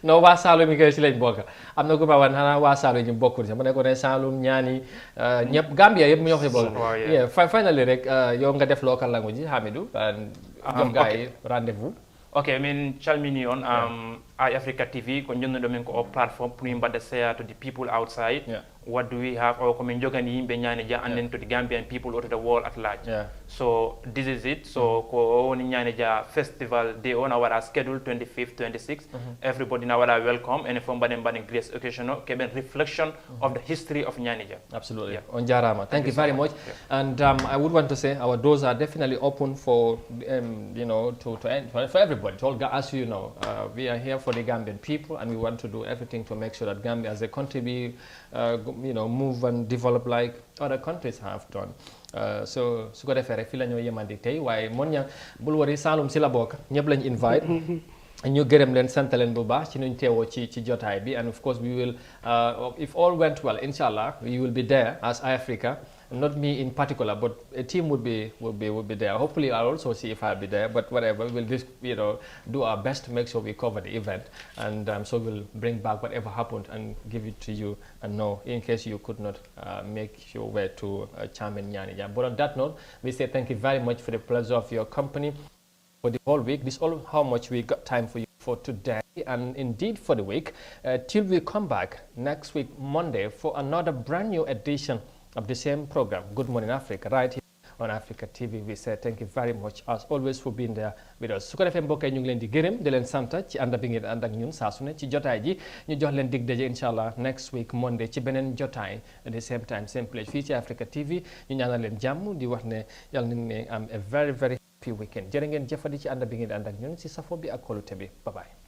No, wa Salum mi kay ci lañ bokk. Amna ko ba wan hana wa Salum ñu bokkul ci. Mu ne ko ne Salum ñaani ñep Gambia yeb mu ñox ci bokk. Yeah, finally rek yow nga def local language Hamidou and guy rendezvous. Okay, I mean, calmini on Africa TV ko jonno domin ko platform pour mbadda share to the people outside. What do we have or komin jogani yimbe nyane ja and then to the Gambian people or to the world at large. So this is it. So ko woni nyane ja festival day on our schedule 25th 26th. Everybody now are welcome and from baden grace occasion keben reflection of the history of Nyanija. Absolutely. On Jarama. Thank you very much. And I would want to say our doors are definitely open for you know for everybody. To all, as you know, we are here for the Gambian people and we want to do everything to make sure that Gambia as a country be you know, move and develop like other countries have done. So su ko defee rek fii la ñoo yemandi tey waaye mon ña bul wari Saloum si la bokk ñëpp lañ invite ñu gërëm leen sant leen bu baax ci nuñ teewoo ci jotaay bi and of course we will if all went well inshallah we will be there as iAfrica. Not me in particular, but a team would be there. Hopefully, I'll also see if I'll be there. But whatever, we'll just do our best to make sure we cover the event, and so we'll bring back whatever happened and give it to you and know in case you could not make your way to Chairman Nyanija. But on that note, we say thank you very much for the pleasure of your company for the whole week. This is all how much we got time for you for today and indeed for the week. Till we come back next week Monday for another brand new edition of the same program, Good Morning Africa, right here on Africa TV. We say thank you very much as always for being there with us. su ko defee mbokk yi ñu ngi leen di gërëm di leen sant ci ànd bi ngeen ànd ak ñun saa su ne ci jotaay ji ñu jox leen dig daje inshallah next week Monday ci beneen jotaay at the same time same place fii ci Africa TV ñu ñaanal leen jàmm di wax ne yàlla nañ ne am a very very happy weekend jërë ngeen jëfandi ci ànd bi ngeen ànd ak ñun ci safo bi ak kóolute bi bye bye.